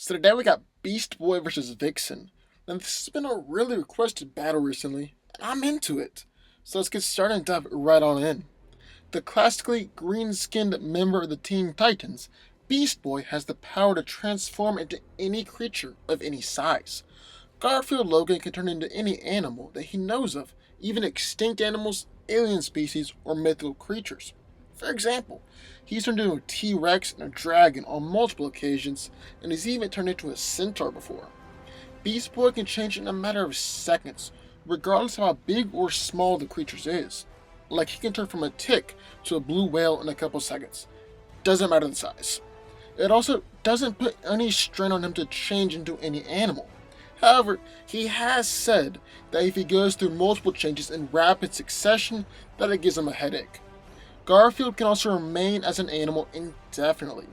So today we got Beastboy versus Vixen. Now this has been a really requested battle recently, and I'm into it. So let's get started and dive right on in. The classically green-skinned member of the Teen Titans, Beastboy has the power to transform into any creature of any size. Garfield Logan can turn into any animal that he knows of, even extinct animals, alien species, or mythical creatures. For example, he's turned into a T-Rex and a dragon on multiple occasions, and he's even turned into a centaur before. Beast Boy can change in a matter of seconds, regardless of how big or small the creature is. Like he can turn from a tick to a blue whale in a couple seconds. Doesn't matter the size. It also doesn't put any strain on him to change into any animal. However, he has said that if he goes through multiple changes in rapid succession, that it gives him a headache. Garfield can also remain as an animal indefinitely.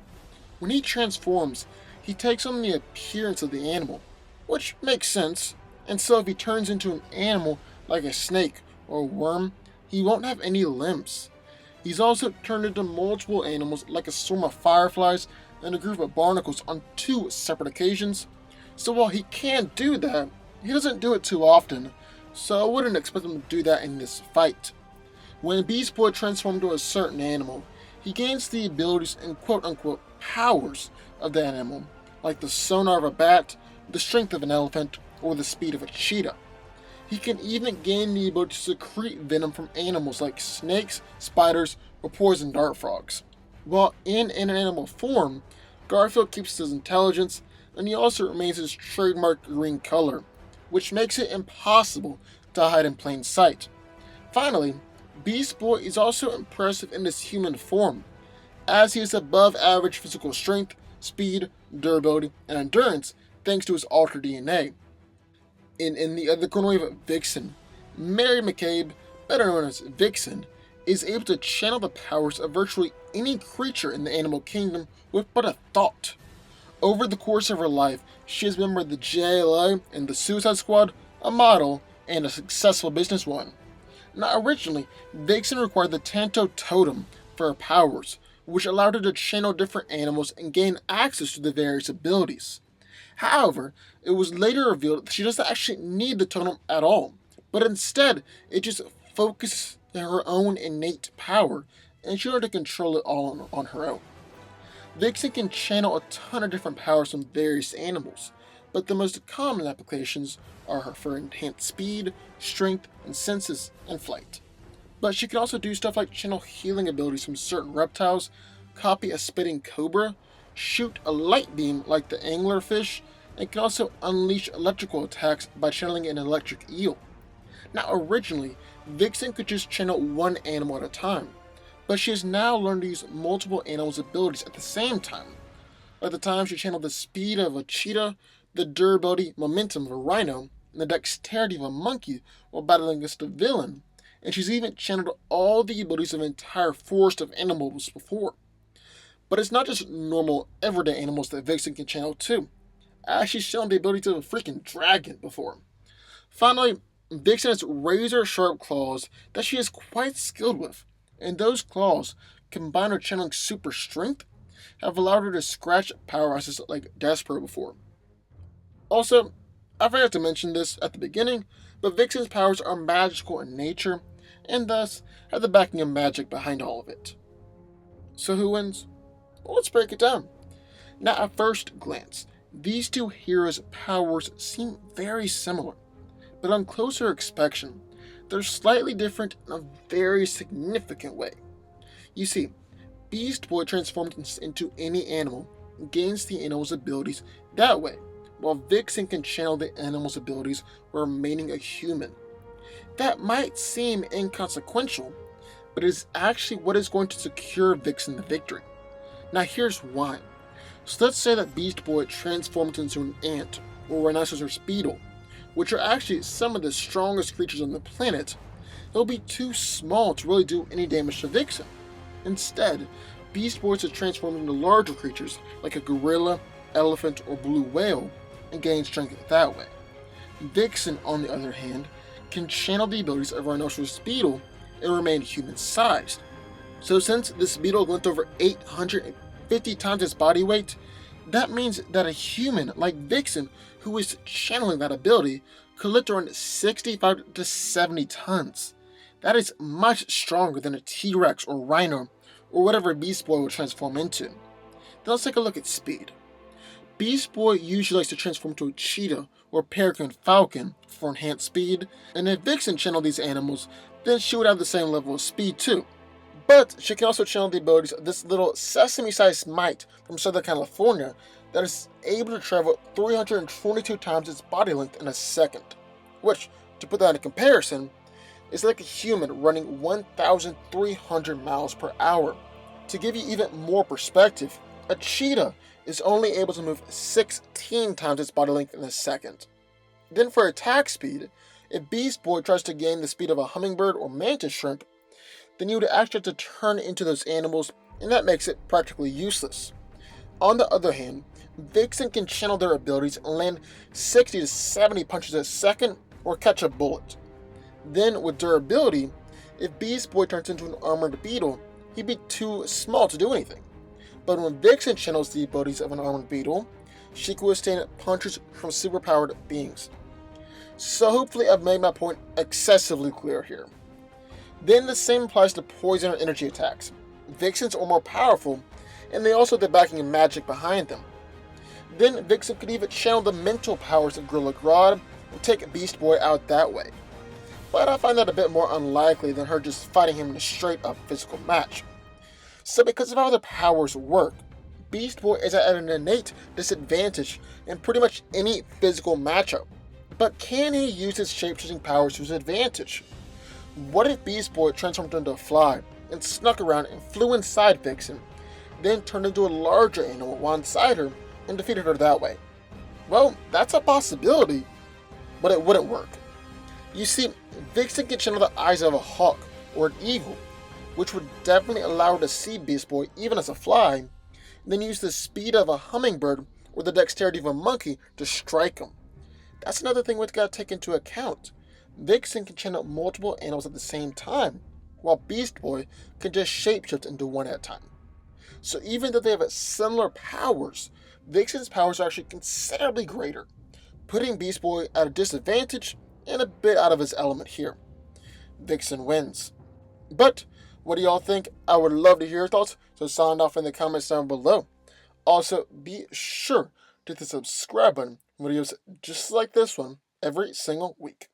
When he transforms, he takes on the appearance of the animal, which makes sense, and so if he turns into an animal like a snake or a worm, he won't have any limbs. He's also turned into multiple animals like a swarm of fireflies and a group of barnacles on two separate occasions, so while he can do that, he doesn't do it too often, so I wouldn't expect him to do that in this fight. When Beast Boy transforms into a certain animal, he gains the abilities and quote-unquote powers of the animal, like the sonar of a bat, the strength of an elephant, or the speed of a cheetah. He can even gain the ability to secrete venom from animals like snakes, spiders, or poison dart frogs. While in an animal form, Garfield keeps his intelligence, and he also remains his trademark green color, which makes it impossible to hide in plain sight. Finally, Beast Boy is also impressive in his human form, as he has above average physical strength, speed, durability, and endurance thanks to his altered DNA. In the other corner we have Vixen. Mary McCabe, better known as Vixen, is able to channel the powers of virtually any creature in the animal kingdom with but a thought. Over the course of her life, she has been a member of the JLA and the Suicide Squad, a model, and a successful businesswoman. Now originally, Vixen required the Tanto Totem for her powers, which allowed her to channel different animals and gain access to the various abilities. However, it was later revealed that she doesn't actually need the totem at all, but instead, it just focuses her own innate power, and she learned to control it all on her own. Vixen can channel a ton of different powers from various animals, but the most common applications are for enhanced speed, strength, and senses, and flight. But she can also do stuff like channel healing abilities from certain reptiles, copy a spitting cobra, shoot a light beam like the anglerfish, and can also unleash electrical attacks by channeling an electric eel. Now originally, Vixen could just channel one animal at a time, but she has now learned to use multiple animals' abilities at the same time. Like the time she channeled the speed of a cheetah, the durability, momentum of a rhino, and the dexterity of a monkey while battling against a villain, and she's even channeled all the abilities of an entire forest of animals before. But it's not just normal, everyday animals that Vixen can channel too, as she's shown the ability to a freaking dragon before. Finally, Vixen has razor-sharp claws that she is quite skilled with, and those claws, combined with channeling super strength, have allowed her to scratch powerhouses like Despero before. Also, I forgot to mention this at the beginning, but Vixen's powers are magical in nature, and thus have the backing of magic behind all of it. So who wins? Well, let's break it down. Now, at first glance, these two heroes' powers seem very similar, but on closer inspection, they're slightly different in a very significant way. You see, Beast Boy transforms into any animal and gains the animal's abilities that way, while Vixen can channel the animal's abilities while remaining a human. That might seem inconsequential, but it is actually what is going to secure Vixen the victory. Now here's why. So let's say that Beast Boy transforms into an ant, or rhinoceros beetle, which are actually some of the strongest creatures on the planet. They'll be too small to really do any damage to Vixen. Instead, Beast Boy is transformed into larger creatures like a gorilla, elephant, or blue whale, and gain strength that way. Vixen, on the other hand, can channel the abilities of a rhinoceros beetle and remain human-sized. So since this beetle went over 850 times its body weight, That means that a human like Vixen, who is channeling that ability, could lift around 65 to 70 tons. That is much stronger than a T-Rex or Rhino, or whatever Beast Boy will transform into. Then let's take a look at speed. Beast Boy usually likes to transform to a cheetah or peregrine falcon for enhanced speed, and if Vixen channeled these animals, then she would have the same level of speed too. But she can also channel the abilities of this little sesame-sized mite from Southern California that is able to travel 322 times its body length in a second, which, to put that in comparison, is like a human running 1,300 miles per hour. To give you even more perspective, a cheetah is only able to move 16 times its body length in a second. Then for attack speed, if Beast Boy tries to gain the speed of a hummingbird or mantis shrimp, then you would actually have to turn into those animals, and that makes it practically useless. On the other hand, Vixen can channel their abilities and land 60 to 70 punches a second or catch a bullet. Then, with durability, if Beast Boy turns into an armored beetle, he'd be too small to do anything. But when Vixen channels the abilities of an armored beetle, she can withstand punches from superpowered beings. So hopefully I've made my point excessively clear here. Then the same applies to poison or energy attacks. Vixens are more powerful, and they also have the backing of magic behind them. Then Vixen could even channel the mental powers of Gorilla Grodd and take Beast Boy out that way. But I find that a bit more unlikely than her just fighting him in a straight-up physical match. So because of how their powers work, Beast Boy is at an innate disadvantage in pretty much any physical matchup. But can he use his shape-shifting powers to his advantage? What if Beast Boy transformed into a fly and snuck around and flew inside Vixen, then turned into a larger animal while inside her and defeated her that way? Well, that's a possibility, but it wouldn't work. You see, Vixen can channel the eyes of a hawk or an eagle, which would definitely allow her to see Beast Boy even as a fly, and then use the speed of a hummingbird or the dexterity of a monkey to strike him. That's another thing we've got to take into account. Vixen can channel multiple animals at the same time, while Beast Boy can just shapeshift into one at a time. So even though they have similar powers, Vixen's powers are actually considerably greater, putting Beast Boy at a disadvantage and a bit out of his element here. Vixen wins. But what do y'all think? I would love to hear your thoughts, so sound off in the comments down below. Also, be sure to hit the subscribe button for videos just like this one every single week.